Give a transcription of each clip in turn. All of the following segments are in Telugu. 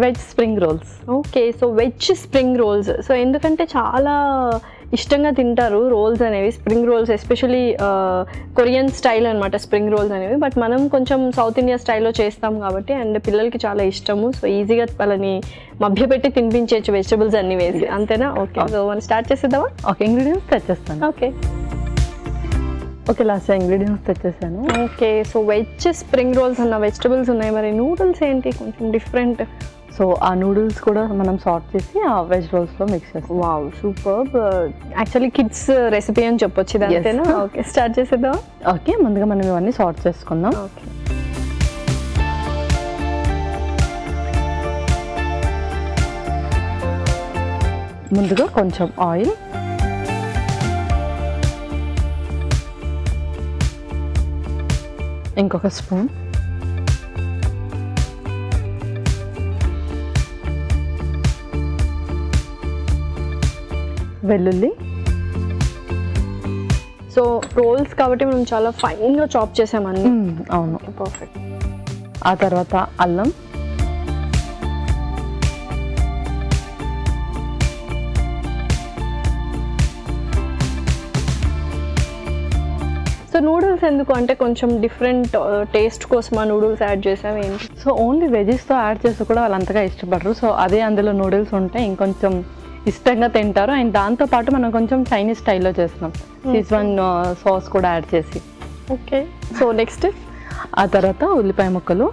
Veg spring roles. Okay, so veg spring roles. So ఎందుకంటే చాలా ఇష్టంగా తింటారు రోల్స్ అనేవి, spring rolls especially Korean style అనమాట స్ప్రింగ్ రోల్స్ అనేవి. బట్ మనం కొంచెం సౌత్ ఇండియా స్టైల్లో చేస్తాం కాబట్టి అండ్ పిల్లలకి చాలా ఇష్టము. సో ఈజీగా వాళ్ళని మభ్యపెట్టి తినిపించవచ్చు వెజిటబుల్స్ అన్ని వేసి, అంతేనా? ఓకే, సో మనం స్టార్ట్ చేసేద్దామా? ఓకే, ఇంగ్రీడియంట్స్ తెచ్చేస్తాను. ఓకే ఓకే, లాస్ట్ ఇంగ్రీడియంట్స్ తెచ్చేసాను. Okay, so veg spring rolls అన్న వెజిటబుల్స్ ఉన్నాయి, మరి నూడిల్స్ ఏంటి కొంచెం డిఫరెంట్? సో ఆ నూడిల్స్ కూడా మనం సార్ట్ చేసి ఆ వెజ్ రోల్స్లో మిక్స్ చేస్తాం. Wow, super. Actually kids recipe అని చెప్పొచ్చు ఇది, అంతేనా? ఓకే, స్టార్ట్ చేసేద్దాం. ఓకే, ముందుగా మనం ఇవన్నీ సార్ట్ చేసుకుందాం. ఓకే, ముందుగా కొంచెం ఆయిల్, ఇంకొక స్పూన్, వెల్లుల్లి. సో రోల్స్ కాబట్టి మనం చాలా ఫైన్గా చాప్ చేసామని. అవును, పర్ఫెక్ట్. ఆ తర్వాత అల్లం, సో నూడిల్స్ ఎందుకు అంటే కొంచెం డిఫరెంట్ టేస్ట్ కోసం ఆ నూడిల్స్ యాడ్ చేసాం ఏంటి? సో ఓన్లీ వెజెస్తో యాడ్ చేస్తే కూడా వాళ్ళు అంతగా ఇష్టపడరు. సో అదే అందులో నూడిల్స్ ఉంటే ఇంకొంచెం ఇష్టంగా తింటారు. అండ్ దాంతోపాటు మనం కొంచెం చైనీస్ స్టైల్లో చేస్తున్నాం, షీజ్వాన్ సాస్ కూడా యాడ్ చేసి. ఓకే, సో నెక్స్ట్ ఆ తర్వాత ఉల్లిపాయ ముక్కలు,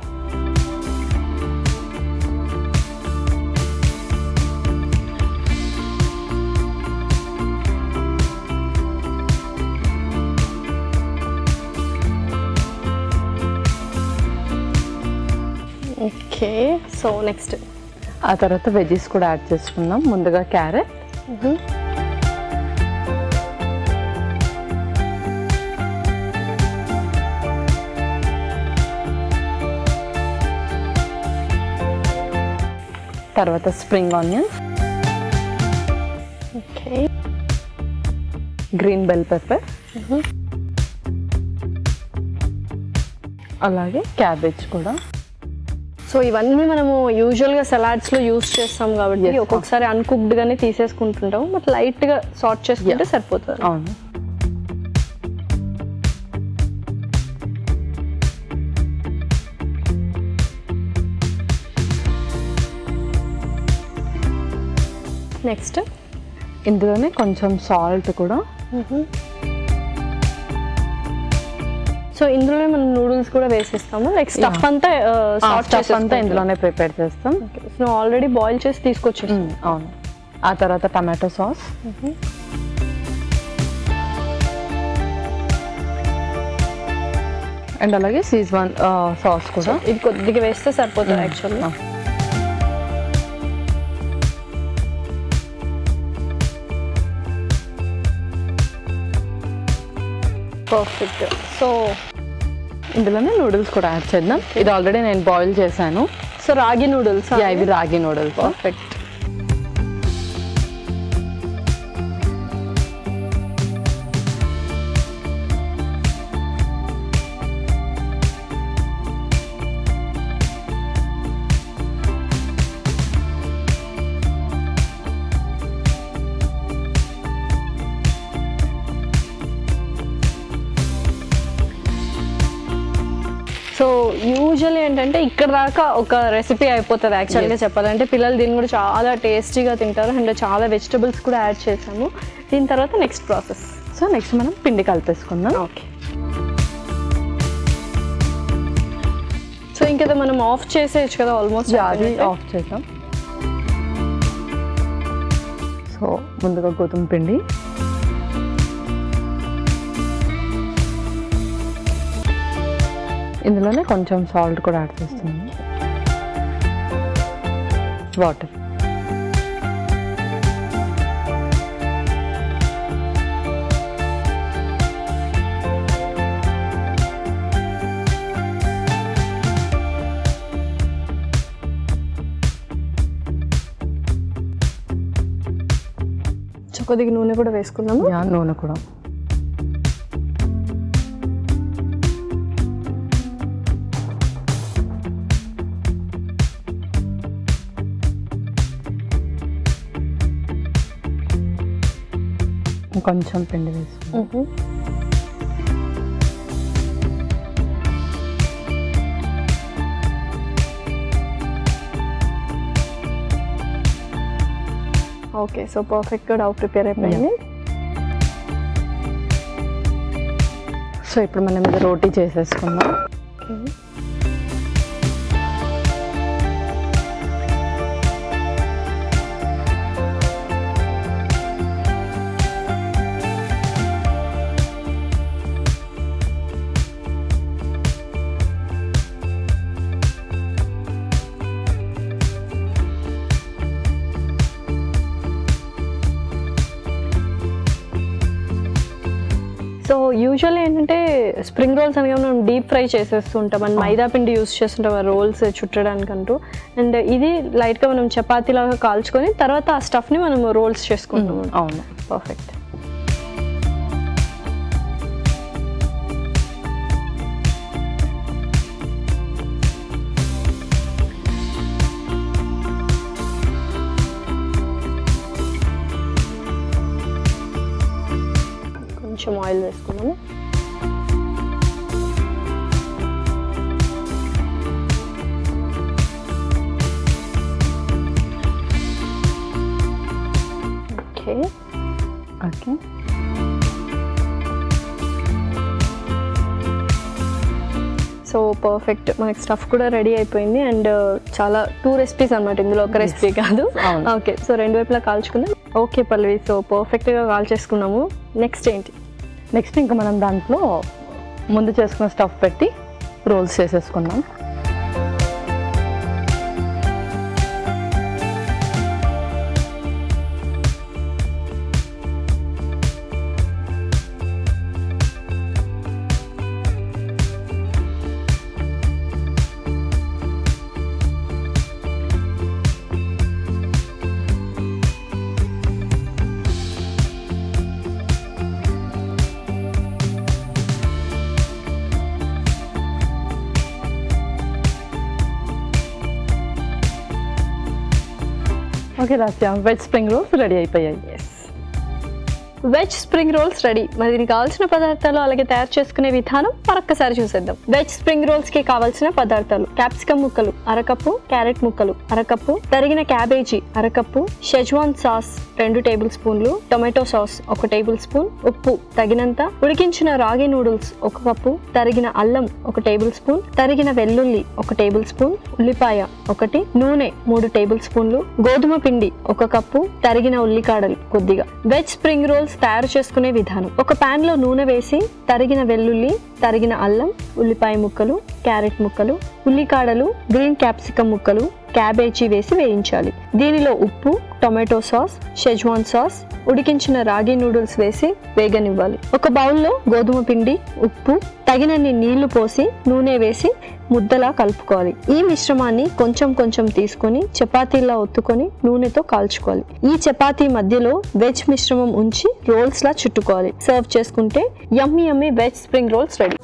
ఓకే, సో నెక్స్ట్ ఆ తర్వాత వెజెస్ కూడా యాడ్ చేసుకుందాం. ముందుగా క్యారెట్, తర్వాత spring onions, okay, green bell pepper, అలాగే క్యాబేజ్ కూడా. సో ఇవన్నీ మనము యూజువల్గా సలాడ్స్లో యూజ్ చేస్తాం కాబట్టి ఒక్కొక్కసారి అన్కుక్డ్గానే తీసేసుకుంటుంటాం, బట్ లైట్గా సార్ట్ చేసుకుంటే సరిపోతుంది. అవును. నెక్స్ట్ ఇందులోనే కొంచెం సాల్ట్ కూడా. సో ఇందులోనే మనం నూడిల్స్ కూడా వేసేస్తాము, లైక్ స్టఫ్ అంతా స్టఫ్ అంతా ఇందులోనే ప్రిపేర్ చేస్తాం. సో ఆల్రెడీ బాయిల్ చేసి తీసుకొచ్చేస్తాం. అవును. ఆ తర్వాత టమాటో సాస్, అండ్ అలాగే షీజ్వాన్ సాస్ కూడా. ఇది కొద్దిగా వేస్తే సరిపోతుంది యాక్చువల్లీ. పర్ఫెక్ట్. సో ఇందులోనే నూడిల్స్ కూడా యాడ్ చేద్దాం. ఇది ఆల్రెడీ నేను బాయిల్ చేశాను. సో రాగి నూడిల్స్, ఇవి రాగి నూడిల్స్. పర్ఫెక్ట్. సో యూజువల్లీ ఏంటంటే ఇక్కడ దాకా ఒక రెసిపీ అయిపోతుంది యాక్చువల్గా చెప్పాలంటే. పిల్లలు దీన్ని కూడా చాలా టేస్టీగా తింటారు అండ్ చాలా వెజిటబుల్స్ కూడా యాడ్ చేసాము. దీని తర్వాత నెక్స్ట్ ప్రాసెస్. సో నెక్స్ట్ మనం పిండి కలిపేసుకుందాం. ఓకే, సో ఇంకేదో మనం ఆఫ్ చేసేయచ్చు కదా ఆల్మోస్ట్. అది ఆఫ్ చేద్దాం. సో ముందుగా గోధుమ పిండి, ఇందులోనే కొంచెం సాల్ట్ కూడా యాడ్ చేస్తున్నాను. వాటర్, కొద్దిగా నూనె కూడా వేసుకున్నాము. నూనె కూడా. కొంచెం పిండి వేసుకుందాం. ఓకే, సో పర్ఫెక్ట్గా డౌ ప్రిపేర్ అయిపోయింది. సో ఇప్పుడు మనం ఇది రోటీ చేసేసుకుందాం. సో యూజువల్లీ ఏంటంటే స్ప్రింగ్ రోల్స్ అనగా మనం డీప్ ఫ్రై చేసేస్తుంటాం, మనం మైదా పిండి యూస్ చేస్తుంటాం ఆ రోల్స్ చుట్టడానికంటూ. అండ్ ఇది లైట్గా మనం చపాతీలాగా కాల్చుకొని తర్వాత ఆ స్టఫ్ని మనం రోల్స్ చేసుకుంటాం. అవును, పర్ఫెక్ట్. కొంచెం ఆయిల్ వేసుకున్నాము. ఓకే ఓకే, సో పర్ఫెక్ట్, మనకి స్టఫ్ కూడా రెడీ అయిపోయింది. అండ్ చాలా 2 రెసిపీస్ అనమాట, ఇందులో ఒక రెసిపీ కాదు. ఓకే, సో 2 వైపులా కాల్చుకుందాం. ఓకే పల్లవి, సో పర్ఫెక్ట్గా కాల్చేసుకున్నాము. నెక్స్ట్ ఏంటి? నెక్స్ట్ ఇంకా మనం దాంట్లో ముందు చేసుకున్న స్టఫ్ పెట్టి రోల్స్ చేసేసుకున్నాం. ఓకే రాస్యా, వెజ్ స్ప్రింగ్ రోల్స్ రెడీ అయిపోయాయి. Veg spring rolls ready. మరి దీనికి కావాల్సిన పదార్థాలు అలాగే తయారు చేసుకునే విధానం మరొకసారి చూసేద్దాం. వెజ్ స్ప్రింగ్ రోల్స్ కి కావాల్సిన పదార్థాలు: క్యాప్సికమ్ ముక్కలు అరకప్పు, క్యారెట్ ముక్కలు అరకప్పు, తరిగిన క్యాబేజీ అరకప్పు, షెజ్వాన్ సాస్ 2 టేబుల్ స్పూన్లు, టొమాటో సాస్ 1 టేబుల్ స్పూన్, ఉప్పు తగినంత, ఉడికించిన రాగి నూడిల్స్ 1 కప్పు, తరిగిన అల్లం 1 టేబుల్ స్పూన్, తరిగిన వెల్లుల్లి 1 టేబుల్ స్పూన్, ఉల్లిపాయ 1, నూనె 3 టేబుల్ స్పూన్లు, గోధుమ పిండి 1 కప్పు, తరిగిన ఉల్లికాడలు కొద్దిగా. వెజ్ స్ప్రింగ్ రోల్స్ తయారు చేసుకునే విధానం: ఒక పాన్ లో నూనె వేసి తరిగిన వెల్లుల్లి, తరిగిన అల్లం, ఉల్లిపాయ ముక్కలు, క్యారెట్ ముక్కలు, ఉల్లికాడలు, గ్రీన్ క్యాప్సికమ్ ముక్కలు, క్యాబేజీ వేసి వేయించాలి. దీనిలో ఉప్పు, టొమాటో సాస్, షెజ్వాన్ సాస్, ఉడికించిన రాగి నూడిల్స్ వేసి వేగనివ్వాలి. ఒక బౌల్లో గోధుమ పిండి, ఉప్పు, తగినన్ని నీళ్లు పోసి నూనె వేసి ముద్దలా కలుపుకోవాలి. ఈ మిశ్రమాన్ని కొంచెం కొంచెం తీసుకొని చపాతీలా ఒత్తుకొని నూనెతో కాల్చుకోవాలి. ఈ చపాతీ మధ్యలో వెజ్ మిశ్రమం ఉంచి రోల్స్ లా చుట్టుకోవాలి. సర్వ్ చేసుకుంటే యమ్మీ యమ్మీ వెజ్ స్ప్రింగ్ రోల్స్ రెడీ.